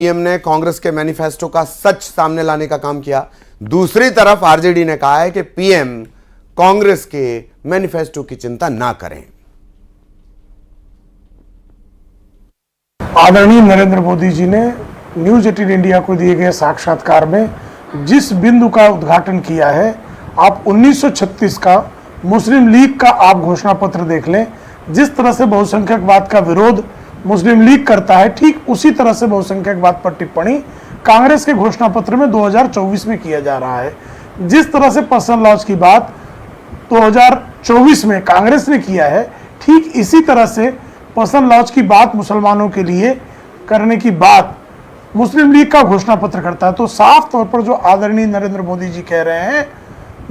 PM ने कांग्रेस के manifesto का सच सामने लाने का काम किया। दूसरी तरफ आरजेडी ने कहा है कि पीएम कांग्रेस के मैनिफेस्टो की चिंता ना करें। आदरणीय नरेंद्र मोदी जी ने न्यूज 18 इंडिया को दिए गए साक्षात्कार में जिस बिंदु का उद्घाटन किया है, आप 1936 का मुस्लिम लीग का आप घोषणा पत्र देख लें। जिस तरह से बहुसंख्यकवाद का विरोध मुस्लिम लीग करता है, ठीक उसी तरह से बहुसंख्यकवाद पर टिप्पणी कांग्रेस के घोषणा पत्र में 2024 में किया जा रहा है। जिस तरह से पर्सनल लॉज की बात 2024 में कांग्रेस ने किया है, ठीक इसी तरह से पर्सनल लॉज की बात मुसलमानों के लिए करने की बात मुस्लिम लीग का घोषणा पत्र करता है। तो साफ तौर पर जो आदरणीय नरेंद्र मोदी जी कह रहे हैं,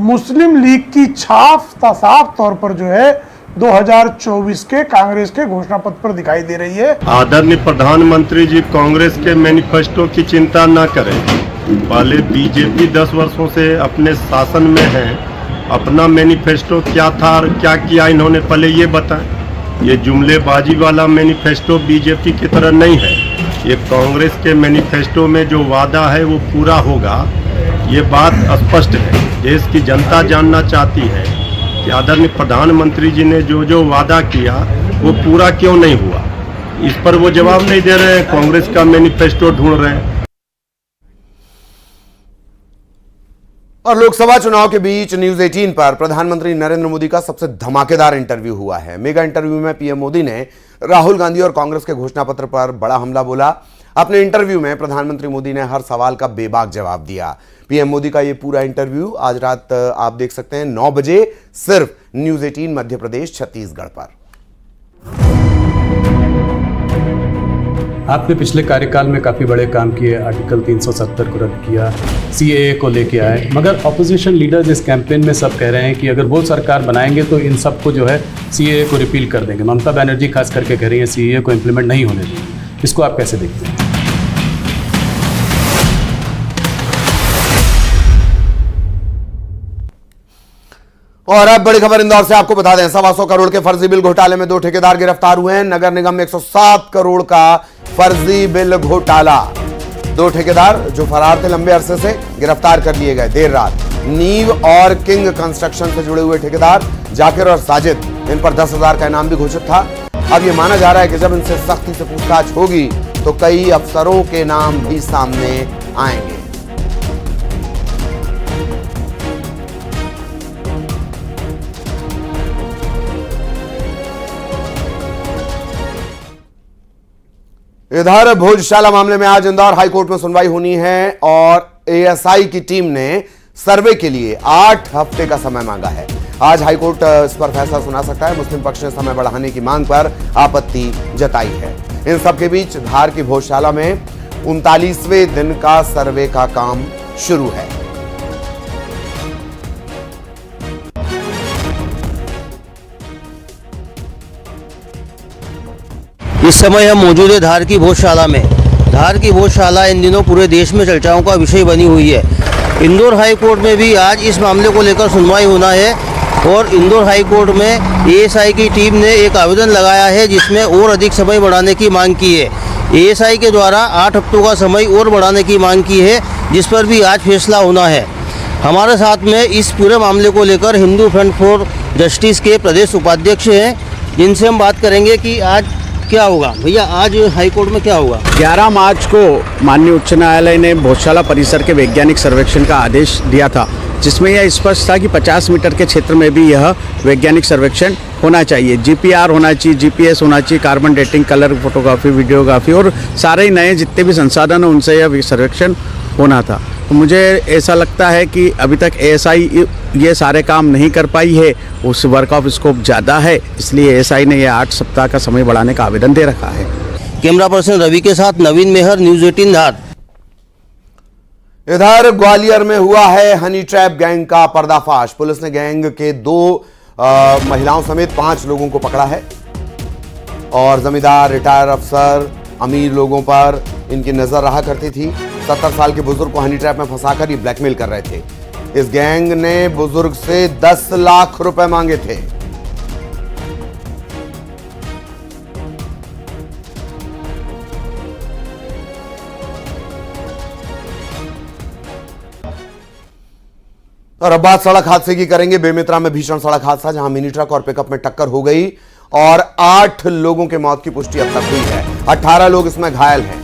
मुस्लिम लीग की छाप साफ तौर पर जो है 2024 के कांग्रेस के घोषणा पत्र पर दिखाई दे रही है। आदरणीय प्रधानमंत्री जी कांग्रेस के मैनिफेस्टो की चिंता न करें। पहले बीजेपी 10 वर्षों से अपने शासन में है, अपना मैनिफेस्टो क्या था और क्या किया इन्होंने पहले ये बताएं। ये जुमलेबाजी वाला मैनिफेस्टो बीजेपी की तरह नहीं है। ये कांग्रेस के मैनिफेस्टो में जो वादा है वो पूरा होगा, ये बात स्पष्ट है। देश की जनता जानना चाहती है कि आदरणीय प्रधानमंत्री जी ने जो जो वादा किया वो पूरा क्यों नहीं हुआ। इस पर वो जवाब नहीं दे रहे हैं, कांग्रेस का मैनिफेस्टो ढूंढ रहे हैं। और लोकसभा चुनाव के बीच न्यूज 18 पर प्रधानमंत्री नरेंद्र मोदी का सबसे धमाकेदार इंटरव्यू हुआ है। मेगा इंटरव्यू में पीएम मोदी ने राहुल गांधी और कांग्रेस के घोषणा पत्र पर बड़ा हमला बोला। अपने इंटरव्यू में प्रधानमंत्री मोदी ने हर सवाल का बेबाक जवाब दिया। पीएम मोदी का यह पूरा इंटरव्यू आज रात आप देख सकते हैं 9 बजे सिर्फ न्यूज 18 मध्य प्रदेश छत्तीसगढ़ पर। आपने पिछले कार्यकाल में काफ़ी बड़े काम किए, आर्टिकल 370 को रद्द किया, सीएए को लेके आए, मगर ऑपोजिशन लीडर्स इस कैंपेन में सब कह रहे हैं कि अगर वो सरकार बनाएंगे तो इन सबको जो है सीएए को रिपील कर देंगे। ममता बनर्जी खास करके कह रही है सीएए को इम्प्लीमेंट नहीं होने देंगे। इसको आप कैसे देखते हैं? और अब बड़ी खबर इंदौर से आपको बता दें, 125 करोड़ के फर्जी बिल घोटाले में 2 ठेकेदार गिरफ्तार हुए हैं। नगर निगम में 107 करोड़ का फर्जी बिल घोटाला। 2 ठेकेदार जो फरार थे लंबे अरसे से गिरफ्तार कर लिए गए देर रात। नीव और किंग कंस्ट्रक्शन से जुड़े हुए ठेकेदार जाकिर और साजिद, इन पर 10,000 का इनाम भी घोषित था। अब यह माना जा रहा है कि जब इनसे सख्ती से पूछताछ होगी तो कई अफसरों के नाम भी सामने आएंगे। इधर भोजशाला मामले में आज इंदौर हाईकोर्ट में सुनवाई होनी है और एएसआई की टीम ने सर्वे के लिए 8 हफ्ते का समय मांगा है। आज हाईकोर्ट इस पर फैसला सुना सकता है। मुस्लिम पक्ष ने समय बढ़ाने की मांग पर आपत्ति जताई है। इन सबके बीच धार की भोजशाला में 39वें दिन का सर्वे का काम शुरू है। इस समय हम मौजूद है धार की भोजशाला में। धार की भोजशाला इन दिनों पूरे देश में चर्चाओं का विषय बनी हुई है। इंदौर हाई कोर्ट में भी आज इस मामले को लेकर सुनवाई होना है और इंदौर हाई कोर्ट में एएसआई की टीम ने एक आवेदन लगाया है जिसमें और अधिक समय बढ़ाने की मांग की है। एएसआई के द्वारा 8 हफ्तों का समय और बढ़ाने की मांग की है, जिस पर भी आज फैसला होना है। हमारे साथ में इस पूरे मामले को लेकर हिंदू फ्रंट फॉर जस्टिस के प्रदेश उपाध्यक्ष हैं, जिनसे हम बात करेंगे कि आज क्या होगा। भैया, आज हाई कोर्ट में क्या होगा? 11 मार्च को माननीय उच्च न्यायालय ने भोजशाला परिसर के वैज्ञानिक सर्वेक्षण का आदेश दिया था, जिसमें यह स्पष्ट था कि 50 मीटर के क्षेत्र में भी यह वैज्ञानिक सर्वेक्षण होना चाहिए। जीपीआर होना चाहिए, जीपीएस होना चाहिए, carbon dating, colour photography, videography और सारे ही नए जितने भी संसाधन हैं उनसे यह सर्वेक्षण होना था। तो मुझे ऐसा लगता है कि अभी तक एएसआई ये सारे काम नहीं कर पाई है, उस वर्क ऑफ स्कोप ज़्यादा है, इसलिए एएसआई ने यह 8 सप्ताह का समय बढ़ाने का आवेदन दे रखा है। कैमरा पर्सन रवि के साथ नवीन मेहर, न्यूज 18 धार। इधर ग्वालियर में हुआ है हनी ट्रैप गैंग का पर्दाफाश। पुलिस ने गैंग के 2 महिलाओं समेत 5 लोगों को पकड़ा है और जमींदार, रिटायर अफसर, अमीर लोगों पर इनकी नजर रहा करती थी। 70 साल के बुजुर्ग को हनी ट्रैप में फंसाकर ये ब्लैकमेल कर रहे थे। इस गैंग ने बुजुर्ग से 10 लाख रुपए मांगे थे। और अब बात सड़क हादसे की करेंगे। बेमेतरा में भीषण सड़क हादसा, जहां मिनी ट्रक और पिकअप में टक्कर हो गई और 8 लोगों के मौत की पुष्टि अब तक हुई है। 18 लोग इसमें घायल हैं।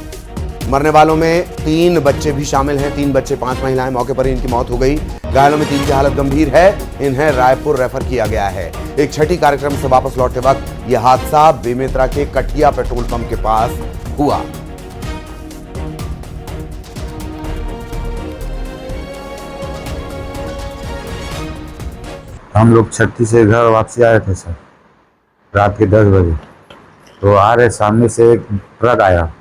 मरने वालों में 3 बच्चे भी शामिल हैं। 3 बच्चे 5 महिलाएं, मौके पर ही इनकी मौत हो गई। घायलों में 3 की हालत गंभीर है। इन्हें रायपुर रेफर किया गया है। एक छठी कार्यक्रम से वापस लौटते वक्त यह हादसा बेमेतरा के कठिया पेट्रोल पंप के पास हुआ। हम लोग छठी से घर वापसी आए थे सर, रात के 10 बजे। तो आ रहे सामने से एक ट्रक आया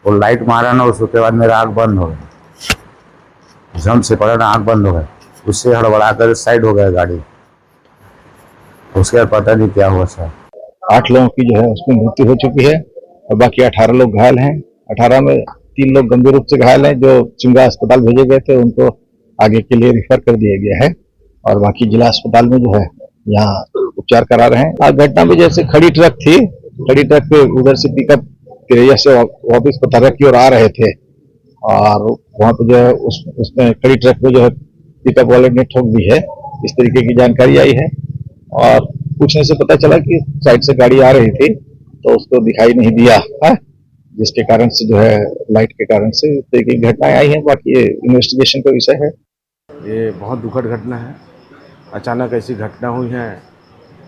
और लाइट मारा ना, उसके बाद मेरा आँख बंद हो गया। जम से पड़ा ना, आँख बंद हो गया। उससे हड़बड़ा कर साइड हो गया गाड़ी। उसके बाद पता नहीं क्या हुआ सर। 8 लोगों की जो है उसमें मृत्यु हो चुकी है और बाकी 18 लोग घायल हैं। 18 में 3 लोग गंभीर रूप से घायल हैं, जो चिंगा अस्पताल भेजे गए थे, उनको आगे के लिए रेफर कर दिया गया है और बाकी जिला अस्पताल में जो है यहाँ उपचार करा रहे हैं। आज घटना में जैसे खड़ी ट्रक थी, खड़ी ट्रक पे उधर से पिकअप तिरैया से वापिस पथरा की ओर आ रहे थे और वहाँ पे जो है उसमें खड़ी ट्रक में जो है पिकअप वाले ने ठोक दी है। इस तरीके की जानकारी आई है और पूछने से पता चला कि साइड से गाड़ी आ रही थी तो उसको दिखाई नहीं दिया है, जिसके कारण से जो है लाइट के कारण से इस तरीके की घटनाएं आई हैं। बाकी ये इन्वेस्टिगेशन का विषय है। ये बहुत दुखद घटना है। अचानक ऐसी घटना हुई है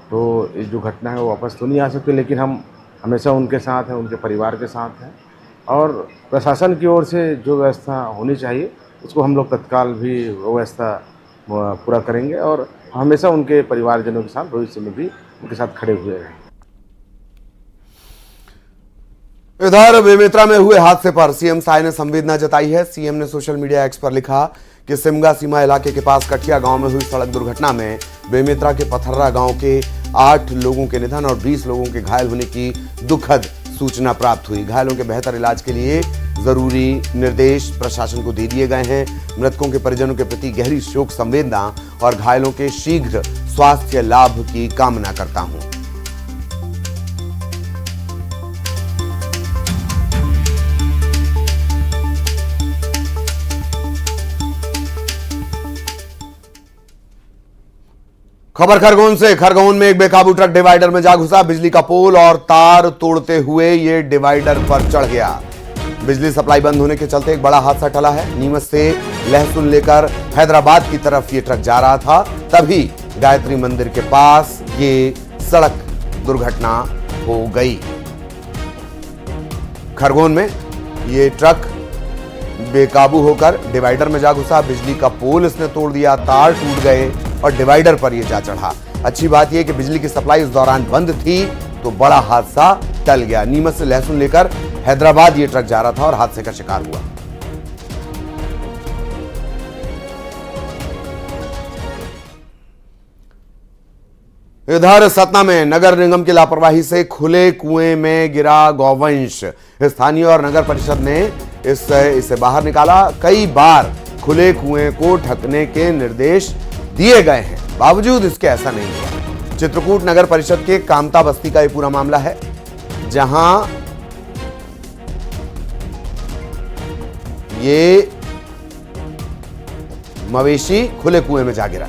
तो ये जो घटना है वो वापस तो नहीं आ सकती, लेकिन हम हमेशा उनके साथ हैं, उनके परिवार के साथ हैं और प्रशासन की ओर से जो व्यवस्था होनी चाहिए उसको हम लोग तत्काल भी व्यवस्था पूरा करेंगे और हमेशा उनके परिवारजनों के साथ भविष्य में भी उनके साथ खड़े हुए रहेंगे। इधर बेमेतरा में हुए हादसे पर सीएम साय ने संवेदना जताई है। सीएम ने सोशल मीडिया एक्स पर लिखा कि सिमगा सीमा इलाके के पास कठिया गांव में हुई सड़क दुर्घटना में बेमेतरा के पथर्रा गांव के 8 लोगों के निधन और 20 लोगों के घायल होने की दुखद सूचना प्राप्त हुई। घायलों के बेहतर इलाज के लिए जरूरी निर्देश प्रशासन को दे दिए गए हैं। मृतकों के परिजनों के प्रति गहरी शोक संवेदना और घायलों के शीघ्र स्वास्थ्य लाभ की कामना करता हूं। खबर खरगोन से। खरगोन में एक बेकाबू ट्रक डिवाइडर में जा घुसा। बिजली का पोल और तार तोड़ते हुए ये डिवाइडर पर चढ़ गया। बिजली सप्लाई बंद होने के चलते एक बड़ा हादसा टला है। नीमच से लहसुन लेकर हैदराबाद की तरफ ये ट्रक जा रहा था, तभी गायत्री मंदिर के पास ये सड़क दुर्घटना हो गई। खरगोन में ये ट्रक बेकाबू होकर डिवाइडर में जा घुसा। बिजली का पोल इसने तोड़ दिया, तार टूट गए और डिवाइडर पर यह जा चढ़ा। अच्छी बात यह कि बिजली की सप्लाई इस दौरान बंद थी तो बड़ा हादसा टल गया। नीमच से लहसुन लेकर हैदराबाद ये ट्रक जा रहा था और हादसे का शिकार हुआ। इधर सतना में नगर निगम की लापरवाही से खुले कुएं में गिरा गौवंश। स्थानीय और नगर परिषद ने इसे बाहर निकाला। कई बार खुले कुएं को ढकने के निर्देश दिए गए हैं, बावजूद इसके ऐसा नहीं हुआ। चित्रकूट नगर परिषद के कामता बस्ती का यह पूरा मामला है, जहां ये मवेशी खुले कुएं में जा गिरा।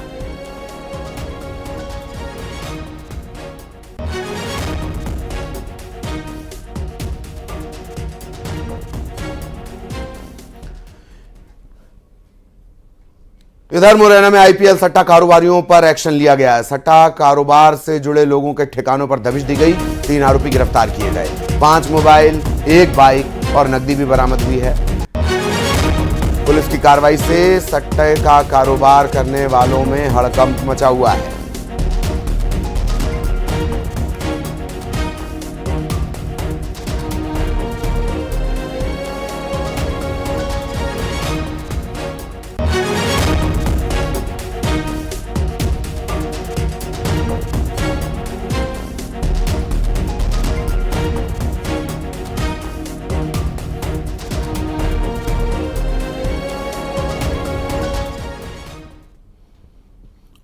इधर मुरैना में आईपीएल सट्टा कारोबारियों पर एक्शन लिया गया है। सट्टा कारोबार से जुड़े लोगों के ठिकानों पर दबिश दी गई। 3 आरोपी गिरफ्तार किए गए। 5 मोबाइल, 1 बाइक और नकदी भी बरामद हुई है। पुलिस की कार्रवाई से सट्टे का कारोबार करने वालों में हड़कंप मचा हुआ है।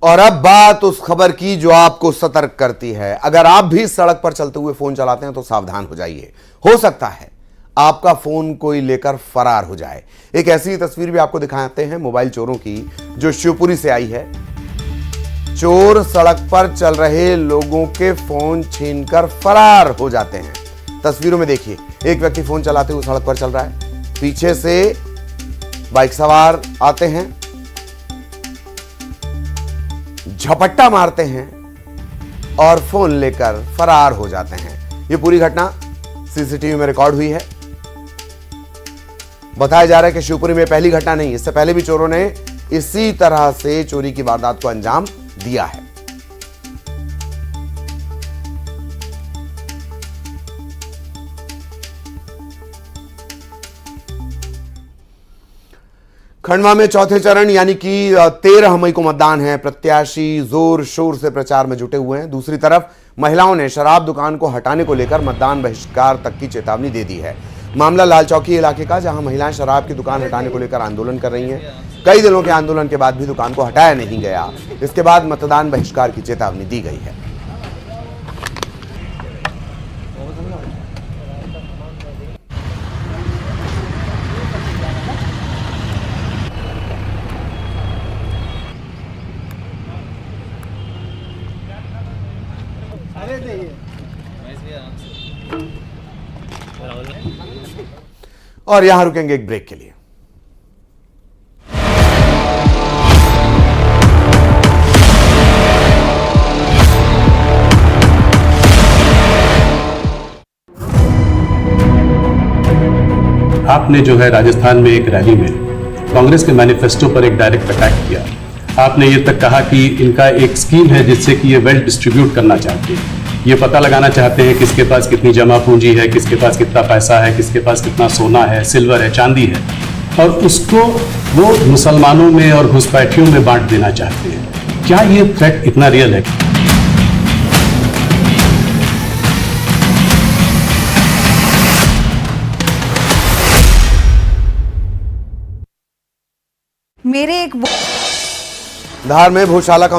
और अब बात उस खबर की जो आपको सतर्क करती है। अगर आप भी सड़क पर चलते हुए फोन चलाते हैं तो सावधान हो जाइए। हो सकता है आपका फोन कोई लेकर फरार हो जाए। एक ऐसी तस्वीर भी आपको दिखाते हैं मोबाइल चोरों की, जो शिवपुरी से आई है। चोर सड़क पर चल रहे लोगों के फोन छीनकर फरार हो जाते हैं। तस्वीरों में देखिए, एक व्यक्ति फोन चलाते हुए सड़क पर चल रहा है, पीछे से बाइक सवार आते हैं, झपट्टा मारते हैं और फोन लेकर फरार हो जाते हैं। यह पूरी घटना सीसीटीवी में रिकॉर्ड हुई है। बताया जा रहा है कि शिवपुरी में पहली घटना नहीं, इससे पहले भी चोरों ने इसी तरह से चोरी की वारदात को अंजाम दिया है। खंडवा में चौथे चरण यानी कि 13 मई को मतदान है। प्रत्याशी जोर शोर से प्रचार में जुटे हुए हैं। दूसरी तरफ महिलाओं ने शराब दुकान को हटाने को लेकर मतदान बहिष्कार तक की चेतावनी दे दी है। मामला लाल चौकी इलाके का, जहां महिलाएं शराब की दुकान हटाने को लेकर आंदोलन कर रही हैं। कई दिनों के आंदोलन के बाद भी दुकान को हटाया नहीं गया। इसके बाद मतदान बहिष्कार की चेतावनी दी गई है। और यहां रुकेंगे एक ब्रेक के लिए। आपने जो है राजस्थान में एक रैली में कांग्रेस के मैनिफेस्टो पर एक डायरेक्ट अटैक किया। आपने ये तक कहा कि इनका एक स्कीम है जिससे कि ये वेल्थ डिस्ट्रीब्यूट करना चाहते हैं, ये पता लगाना चाहते हैं किसके पास कितनी जमा पूंजी है, किसके पास कितना पैसा है, किसके पास कितना सोना है, सिल्वर है, चांदी है, और उसको वो मुसलमानों में और घुसपैठियों में बांट देना चाहते हैं। क्या ये थ्रेट इतना रियल है? धार में भोजशाला का